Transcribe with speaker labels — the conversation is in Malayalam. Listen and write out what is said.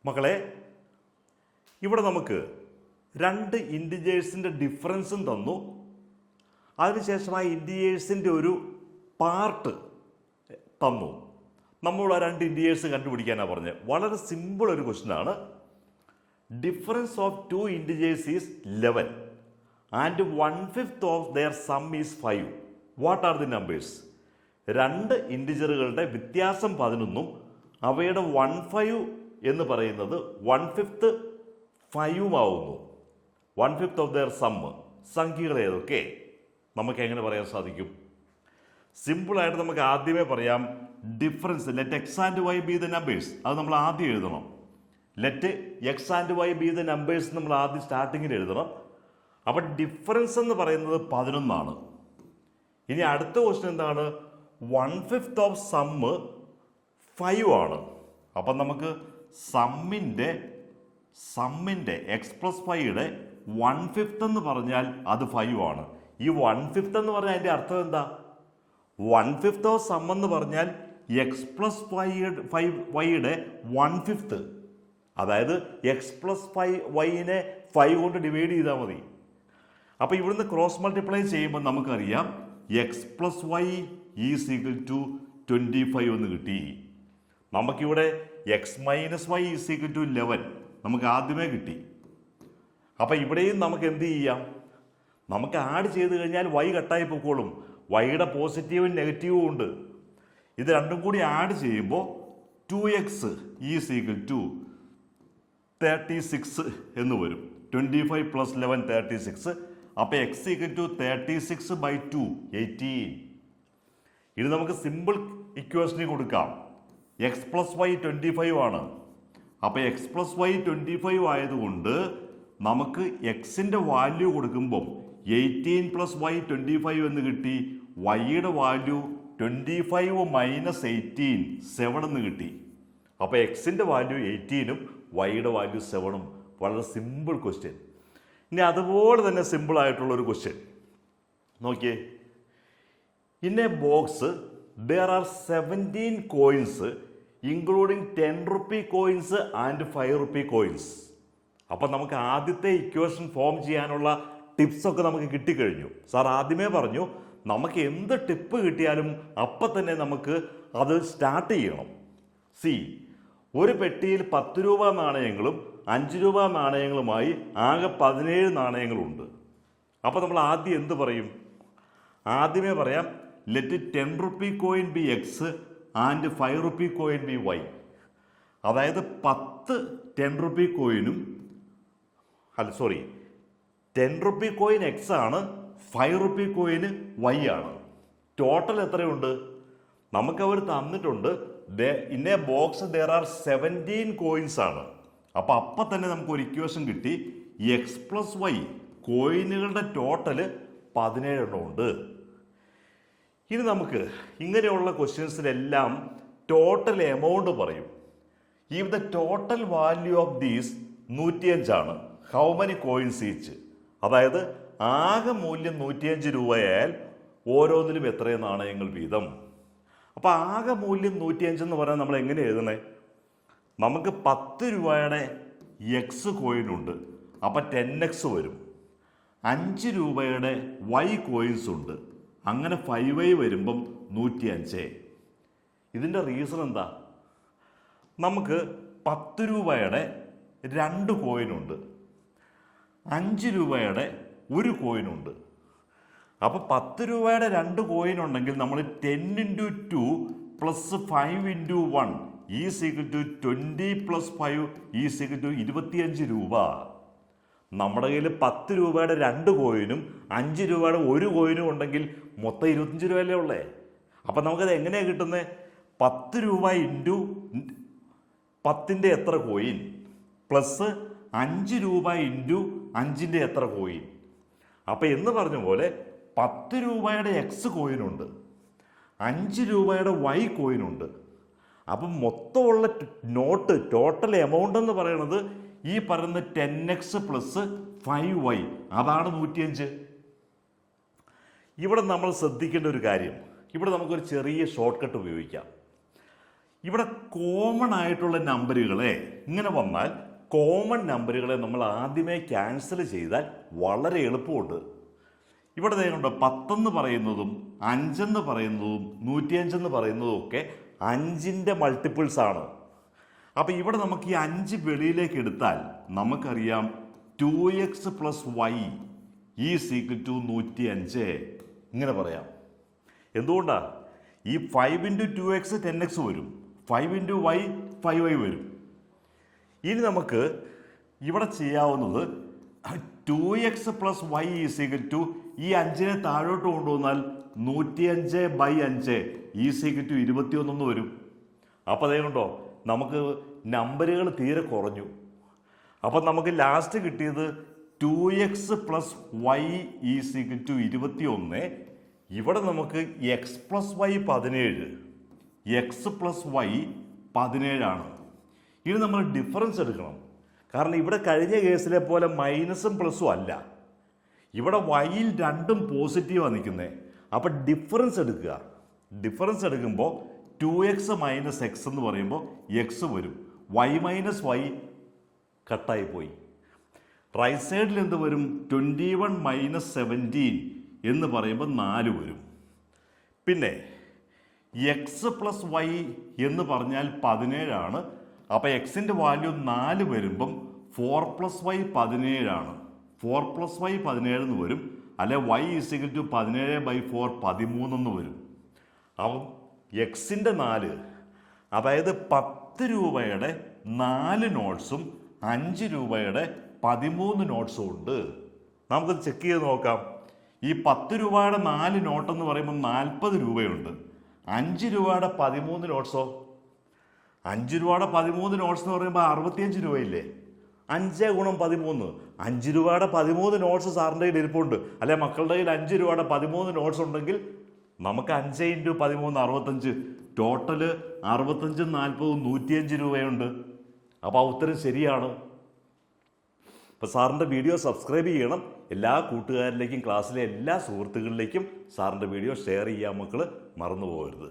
Speaker 1: മക്കളെ, ഇവിടെ നമുക്ക് രണ്ട് ഇൻറ്റിജേഴ്സിൻ്റെ ഡിഫറൻസും തന്നു. അതിനുശേഷം ആ ഇൻറ്റിജേഴ്സിൻ്റെ ഒരു പാർട്ട് തന്നു. നമ്മൾ ആ രണ്ട് ഇൻറ്റിജേഴ്സ് കണ്ടുപിടിക്കാനാണ് പറഞ്ഞത്. വളരെ സിമ്പിൾ ഒരു ക്വസ്റ്റ്യനാണ്. Difference of two integers is 11 and 1/5 of their some is 5. What are the numbers? രണ്ട് ഇൻറ്റിജറുകളുടെ വ്യത്യാസം 11ഉം അവയുടെ 1/5 എന്ന് പറയുന്നത് 1/5 5ഉമാവുന്നു. 1/5 ഓഫ് ദെയർ സം. സംഖ്യകൾ ഏതൊക്കെ നമുക്ക് എങ്ങനെ പറയാൻ സാധിക്കും? സിമ്പിളായിട്ട് നമുക്ക് ആദ്യമേ പറയാം. Difference let x and y be the numbers. അത് നമ്മൾ ആദ്യം എഴുതണം. Let x and y be the numbers നമ്മൾ ആദ്യം സ്റ്റാർട്ടിങ്ങിൽ എഴുതണം. അപ്പം ഡിഫറൻസ് എന്ന് പറയുന്നത് 11ആണ്. ഇനി അടുത്ത ക്വസ്റ്റ്യൻ എന്താണ്? 1/5 ഓഫ് സം 5 ആണ്. അപ്പം നമുക്ക് സമ്മിൻ്റെ എക്സ് പ്ലസ് 5യുടെ 1/5 എന്ന് പറഞ്ഞാൽ അത് 5 ആണ്. ഈ 1/5 എന്ന് പറഞ്ഞാൽ അതിൻ്റെ അർത്ഥം എന്താ? 1/5 ഓഫ് സം എന്ന് പറഞ്ഞാൽ എക്സ് പ്ലസ് വൈയുടെ 1/5. അതായത് എക്സ് പ്ലസ് 5y-നെ 5 കൊണ്ട് ഡിവൈഡ് ചെയ്താൽ മതി. അപ്പോൾ ഇവിടുന്ന് ക്രോസ് മൾട്ടിപ്ലൈ ചെയ്യുമ്പോൾ നമുക്കറിയാം x plus y is equal to 25 എന്ന് കിട്ടി. നമുക്കിവിടെ x minus y is equal to 11 നമുക്ക് ആദ്യമേ കിട്ടി. അപ്പം ഇവിടെയും നമുക്ക് എന്ത് ചെയ്യാം? നമുക്ക് ആഡ് ചെയ്ത് കഴിഞ്ഞാൽ വൈ കട്ടായി പൊക്കോളും. വൈയുടെ പോസിറ്റീവും നെഗറ്റീവും ഉണ്ട്. ഇത് രണ്ടും കൂടി ആഡ് ചെയ്യുമ്പോൾ 2x ഈസ് ഈക്വൽ ടു 36 എന്ന് വരും. 25 + 11 36. അപ്പോൾ എക്സ് ഈക്വൽ ടു 36/2 18. ഇത് നമുക്ക് സിമ്പിൾ ഇക്വേഷനിൽ കൊടുക്കാം. എക്സ് പ്ലസ് വൈ 25 ആണ്. അപ്പോൾ എക്സ് പ്ലസ് വൈ 25 ആയതുകൊണ്ട് നമുക്ക് എക്സിൻ്റെ വാല്യൂ കൊടുക്കുമ്പം 18 + y 25 എന്ന് കിട്ടി. വൈയുടെ വാല്യൂ 25 - 18 7 എന്ന് കിട്ടി. അപ്പോൾ എക്സിൻ്റെ വാല്യൂ 18ഉം വൈയുടെ വാല്യൂ 7ഉം. വളരെ സിമ്പിൾ ക്വസ്റ്റ്യൻ. ഇനി അതുപോലെ തന്നെ സിമ്പിളായിട്ടുള്ളൊരു ക്വസ്റ്റ്യൻ നോക്കിയേ. In a box there are 17 coins including 10 rupee coins and 5 rupee coins. അപ്പം നമുക്ക് ആദ്യത്തെ ഇക്വേഷൻ ഫോം ചെയ്യാനുള്ള ടിപ്സൊക്കെ നമുക്ക് കിട്ടിക്കഴിഞ്ഞു. സാർ ആദ്യമേ പറഞ്ഞു നമുക്ക് എന്ത് ടിപ്പ് കിട്ടിയാലും അപ്പം തന്നെ നമുക്ക് അത് സ്റ്റാർട്ട് ചെയ്യണം. ഒരു പെട്ടിയിൽ 10 രൂപ നാണയങ്ങളും 5 രൂപ നാണയങ്ങളുമായി ആകെ 17 നാണയങ്ങളുണ്ട്. അപ്പോൾ നമ്മൾ ആദ്യം എന്ത് പറയും? ആദ്യമേ പറയാം let 10 rupee coin be x and 5 rupee coin be y. അതായത് 10 10 rupee കോയിനും 10 rupee കോയിൻ എക്സ് ആണ്, 5 rupee കോയിന് വൈ ആണ്. ടോട്ടൽ എത്രയുണ്ട്? നമുക്കവർ തന്നിട്ടുണ്ട് in a box there are 17 coins ആണ്. അപ്പം തന്നെ നമുക്ക് ഒരു ഇക്വേഷൻ കിട്ടി. എക്സ് പ്ലസ് വൈ കോയിനുകളുടെ ടോട്ടൽ 17 എണ്ണം ഉണ്ട്. ഇനി നമുക്ക് ഇങ്ങനെയുള്ള ക്വസ്റ്റ്യൻസിലെല്ലാം ടോട്ടൽ എമൗണ്ട് പറയും. If the total value of these 105 ആണ്. How many coins each? അതായത് ആകെ മൂല്യം 105 രൂപയായാൽ ഓരോന്നിലും എത്ര നാണയങ്ങൾ വീതം? അപ്പോൾ ആകെ മൂല്യം 105 എന്ന് പറഞ്ഞാൽ നമ്മൾ എങ്ങനെ എഴുതണേ? നമുക്ക് 10 രൂപയുടെ എക്സ് കോയിനുണ്ട്. അപ്പം 10x വരും. 5 രൂപയുടെ വൈ കോയിൻസ് ഉണ്ട്. അങ്ങനെ 5y വരുമ്പം 105. ഇതിൻ്റെ റീസൺ എന്താ? നമുക്ക് 10 രൂപയുടെ 2 കോയിനുണ്ട്, 5 രൂപയുടെ 1 കോയിനുണ്ട്. അപ്പോൾ 10 രൂപയുടെ 2 കോയിൻ ഉണ്ടെങ്കിൽ നമ്മൾ 10 × 2 + 5 × 1 is equal to 20 + 5 is equal to 25 രൂപ. നമ്മുടെ കയ്യിൽ 10 രൂപയുടെ 2 കോയിനും 5 രൂപയുടെ 1 കോയിനും ഉണ്ടെങ്കിൽ മൊത്തം 25 രൂപയല്ലേ ഉള്ളേ. അപ്പം നമുക്കത് എങ്ങനെയാണ് കിട്ടുന്നത്? 10 രൂപ ഇൻറ്റു 10ൻ്റെ എത്ര കോയിൻ പ്ലസ് 5 രൂപ ഇൻറ്റു 5ൻ്റെ എത്ര കോയിൻ. അപ്പം എന്ന് പറഞ്ഞ പോലെ 10 രൂപയുടെ എക്സ് കോയിനുണ്ട്, 5 രൂപയുടെ വൈ കോയിനുണ്ട്. അപ്പം മൊത്തമുള്ള നോട്ട് ടോട്ടൽ എമൗണ്ട് എന്ന് പറയുന്നത് ഈ പറയുന്ന 10x + 5y അതാണ് 105. ഇവിടെ നമ്മൾ ശ്രദ്ധിക്കേണ്ട ഒരു കാര്യം, ഇവിടെ നമുക്കൊരു ചെറിയ ഷോർട്ട് കട്ട് ഉപയോഗിക്കാം. ഇവിടെ കോമൺ ആയിട്ടുള്ള നമ്പറുകളെ ഇങ്ങനെ വന്നാൽ കോമൺ നമ്പറുകളെ നമ്മൾ ആദ്യമേ ക്യാൻസൽ ചെയ്താൽ വളരെ എളുപ്പമുണ്ട്. ഇവിടെ കണ്ടോ 10 എന്ന് പറയുന്നതും 5 എന്ന് പറയുന്നതും 105 എന്ന് പറയുന്നതും ഒക്കെ 5ന്റെ മൾട്ടിപ്പിൾസ് ആണ്. അപ്പം ഇവിടെ നമുക്ക് ഈ 5 വെളിയിലേക്ക് എടുത്താൽ നമുക്കറിയാം 2x + y = 105 ഇങ്ങനെ പറയാം. എന്തുകൊണ്ടാണ്? ഈ 5 × 2x 10x വരും, 5 × y 5y വരും. ഇനി നമുക്ക് ഇവിടെ ചെയ്യാവുന്നത് 2x + y = ഈ 5നെ താഴോട്ട് കൊണ്ടുവന്നാൽ 105/5 = 21 വരും. അപ്പോൾ അതേ കണ്ടോ നമുക്ക് നമ്പറുകൾ തീരെ കുറഞ്ഞു. അപ്പം നമുക്ക് ലാസ്റ്റ് കിട്ടിയത് 2x + y = 21. ഇവിടെ നമുക്ക് x + y 17, x + y 17 ആണ്. ഇനി നമ്മൾ ഡിഫറൻസ് എടുക്കണം. കാരണം ഇവിടെ കഴിഞ്ഞ കേസിലെ പോലെ മൈനസും പ്ലസും അല്ല, ഇവിടെ വൈയിൽ രണ്ടും പോസിറ്റീവാണ് നിൽക്കുന്നത്. അപ്പം ഡിഫറൻസ് എടുക്കുക. ഡിഫറൻസ് എടുക്കുമ്പോൾ 2x - x എന്ന് പറയുമ്പോൾ x വരും, y - y കട്ടായിപ്പോയി. റൈറ്റ് സൈഡിൽ എന്ത് വരും? 21 - 17 എന്ന് പറയുമ്പോൾ 4 വരും. പിന്നെ x + y എന്ന് പറഞ്ഞാൽ 17 ആണ്. അപ്പോൾ എക്സിൻ്റെ വാല്യൂ 4 വരുമ്പം 4 + y 17 ആണ്. 4 + y 17 എന്ന് വരും. അല്ലെ y = 17/4 13 എന്ന് വരും. അപ്പം എക്സിൻ്റെ 4, അതായത് 10 രൂപയുടെ 4 നോട്ട്സും 5 രൂപയുടെ 13 നോട്ട്സും ഉണ്ട്. നമുക്കത് ചെക്ക് ചെയ്ത് നോക്കാം. ഈ 10 രൂപയുടെ 4 നോട്ടെന്ന് പറയുമ്പോൾ 40 രൂപയുണ്ട്. 5 രൂപയുടെ 13 നോട്ട്സോ? 5 രൂപയുടെ 13 നോട്ട്സ് എന്ന് പറയുമ്പോൾ 65 രൂപയില്ലേ? 5 × 13, 5 രൂപയുടെ 13 നോട്ട്സ് സാറിൻ്റെ കയ്യിൽ ഇരിപ്പുണ്ട്. അല്ലെ മക്കളുടെ കയ്യിൽ 5 രൂപയുടെ 13 നോട്ട്സ് ഉണ്ടെങ്കിൽ നമുക്ക് 5 × 13 65, ടോട്ടല് 65 40 105 രൂപയുണ്ട്. അപ്പോൾ ആ ഉത്തരം ശരിയാണ്. അപ്പോൾ സാറിൻ്റെ വീഡിയോ സബ്സ്ക്രൈബ് ചെയ്യണം. എല്ലാ കൂട്ടുകാരിലേക്കും ക്ലാസ്സിലെ എല്ലാ സുഹൃത്തുക്കളിലേക്കും സാറിൻ്റെ വീഡിയോ ഷെയർ ചെയ്യാൻ മക്കൾ മറന്നു പോകരുത്.